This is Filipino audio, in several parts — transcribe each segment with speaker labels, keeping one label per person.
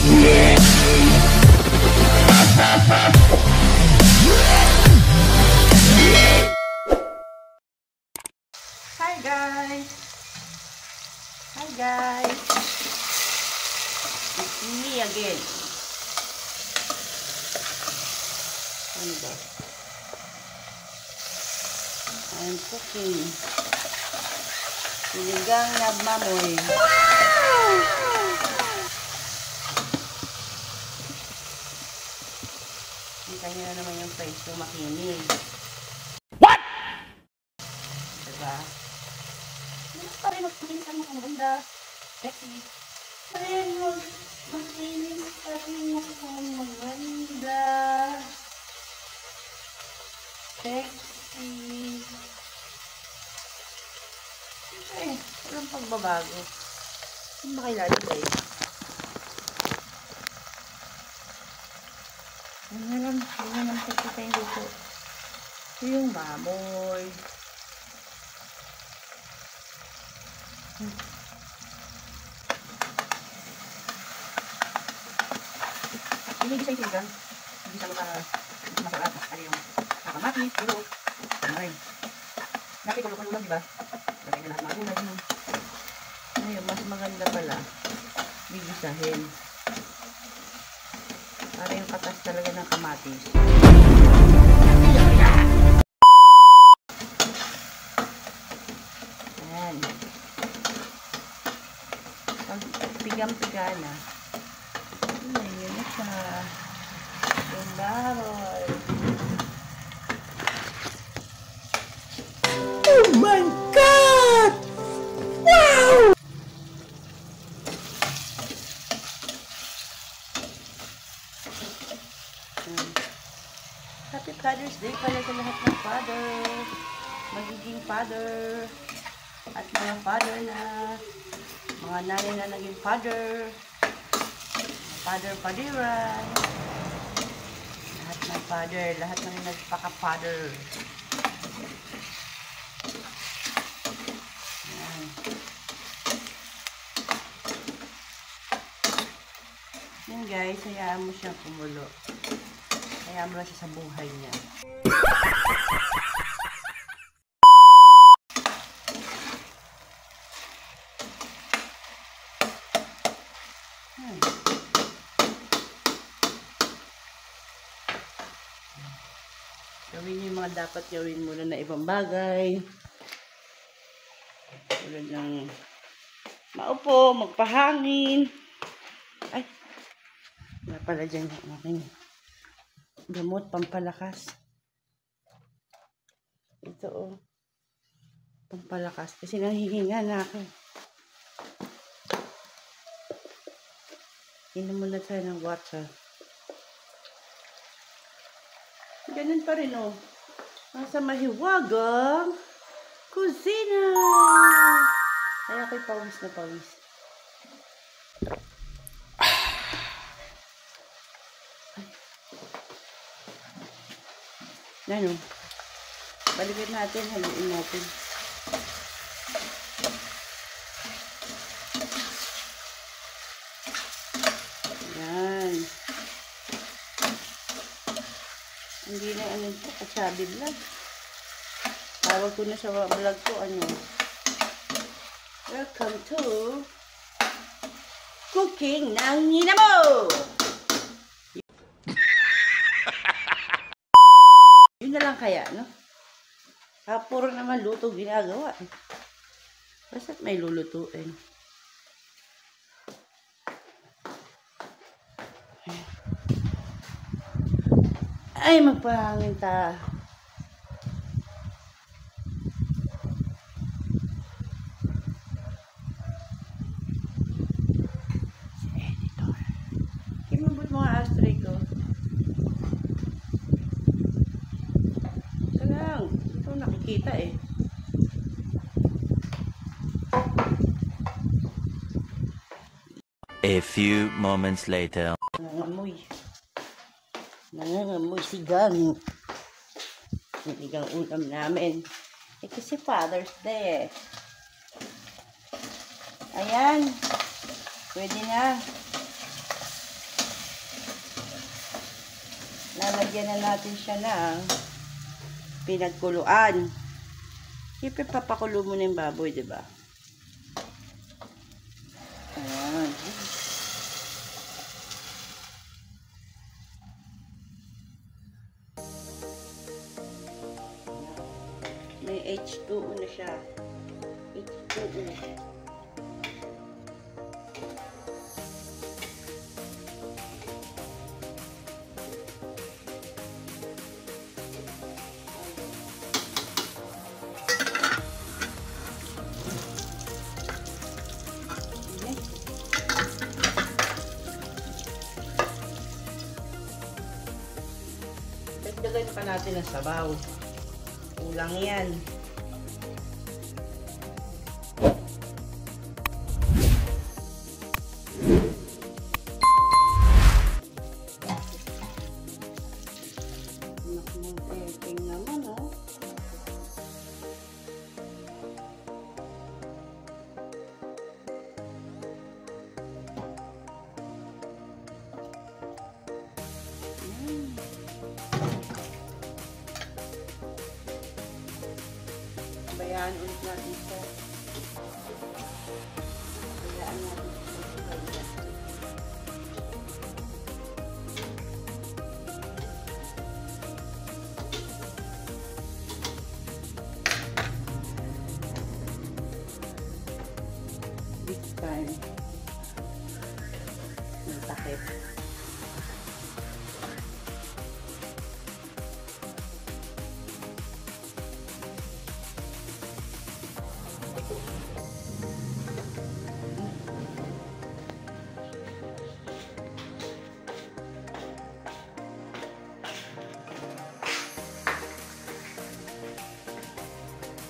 Speaker 1: Hi guys! Hi guys! It's me again. Ano ba? I'm cooking. Sinigang nagmamoy. Wow! Kita nyo na naman yung face ko makinig. What? Diba? Ano pa rin magkinig ka mga maganda? Sexy. Ayun, makinig pa rin mga maganda. Sexy. Eh, walang pagbabago. Hindi ba kailangan guys? Ganyan lang kita yung luto. Ito yung baboy. Hindi sa isigang. Hindi sa masarap. Ano yung kamatis, tulog. Ano rin. Dati tulog ulam, diba? Lagay na lahat ng gulay. Ngayon, mas maganda pala. Bigisahin. Para yung katas talaga ng kamatis. Ayan. Pag pigang-piga na, ayun na siya. Yung barol. Oh my God! Wow! Happy Father's Day pala sa lahat ng father. Magiging father. At mga father na. Mga nanay na naging father. Father-padiran. Lahat ng father. Lahat ng nagpaka-father. Ayan. Yan guys, hayaan mo siyang kumulo. Hayaan mo lang siya sa buhay niya. Gawin niyo yung mga dapat gawin muna na ibang bagay. Tulad ng maupo, magpahangin. Ay, wala pala dyan yung aking gamot, pampalakas. Ito oh. Pampalakas. Kasi nanghihinga na ako. Inom muna tayo ng water. Ganun pa rin oh. Nasa mahiwagang kusina. Ay, ako'y pawis na pawis. Yan oh. Balikin natin, haluin natin. Yan. Hindi na ano ito, kasabi vlog. Tawag ko na sa vlog ko, ano. Welcome to Cooking ng Nina Mo! Yun na lang kaya, no? Puro naman luto ginagawa. Basta't may lulutuin. Ay, magpahangin ta. Si editor. Kimabot mo nga ashtray ko. Ito lang. Ito nakikita eh.
Speaker 2: A few moments later.
Speaker 1: Nangangamoy. Nangangamoy sigang. Sinigang ulam namin. Eh kasi Father's Day eh. Ayan. Pwede na. Lagyan na natin siya ng pinagkuluan. Siyempre, papakulo mo na yung baboy, diba? Ayan. May H2O na siya. H2O. Dagdagan pa natin ang sabaw. Kulang yan. Tingnan naman, oh. Bayaan ulit natin siya. Bayaan natin siya. This time, natakip.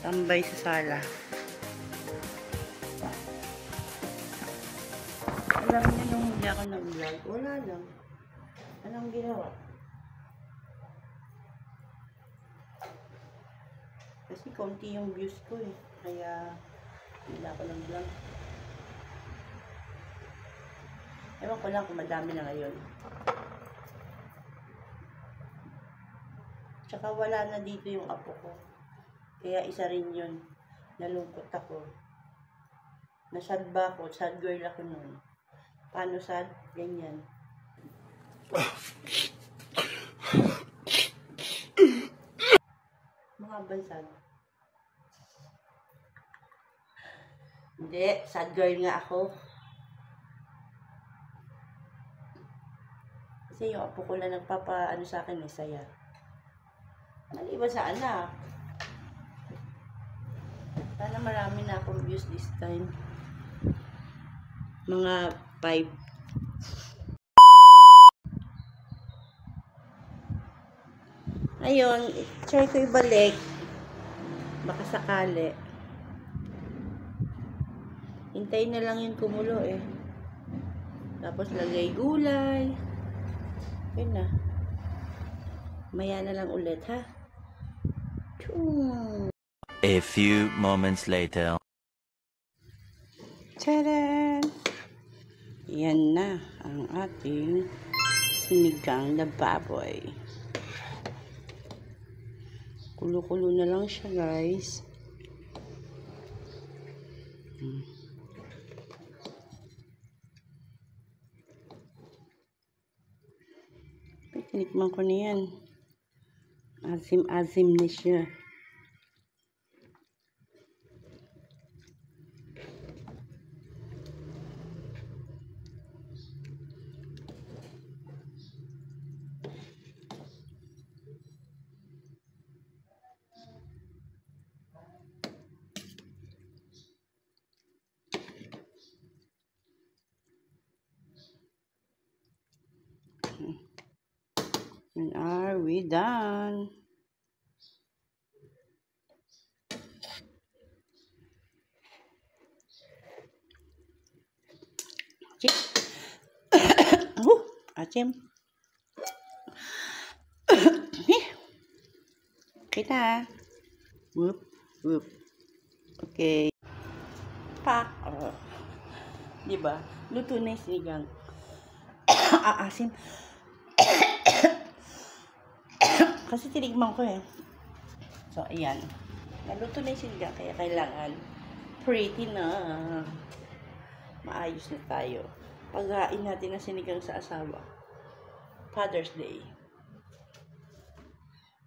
Speaker 1: Tambay sa sala. Alam niyo nung hindi ako nag-vlog, wala lang. Anong ginawa? Kasi konti yung views ko eh. Kaya hindi ako nag-vlog. Ewan ko lang kung madami na ngayon. Tsaka wala na dito yung apo ko. Kaya isa rin yun. Nalungkot ako. Nasad ba ako? Sad girl ako nun. Paano sad? Ganyan. Mahabang sad. Hindi. Sad girl nga ako. Kasi yung apo ko lang nagpapa-ano sa akin eh, saya. Maliban sa anak. Sana marami na akong views this time. Mga 5. Ayun, try ko ibalik. Baka sakali. Hintayin na lang yun kumulo eh. Tapos lagay gulay. Yun na. Maya na lang ulit ha. Chum.
Speaker 2: A few moments later.
Speaker 1: Tadaan! Yan na ang ating sinigang na baboy. Kulo-kulo na lang siya, guys. Tinikman ko na yan. Asim-asim na siya. And are we done? Chik. Achim. Kita. Whoop, whoop. Okay. Pak. Diba? Luto na yung sinigang. Aasim. Kasi tinikman ko eh. So, ayan. Naluto na yung sinigang, kaya kailangan pretty na. Maayos na tayo. Paghain natin ng sinigang sa asawa. Father's Day.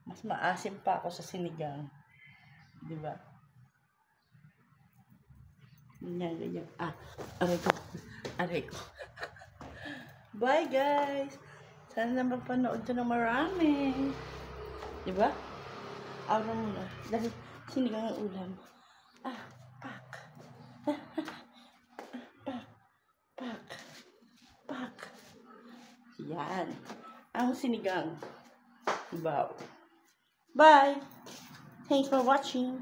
Speaker 1: Mas maasim pa ako sa sinigang. Diba? Ganyan. Aray ko. Aray ko. Bye, guys! Sana na mapanood ko ng marami. Diba? Aura muna. Dahil sinigang ang ulam. Pak. Pak. Yan. Ang sinigang. Wow. Bye! Thanks for watching.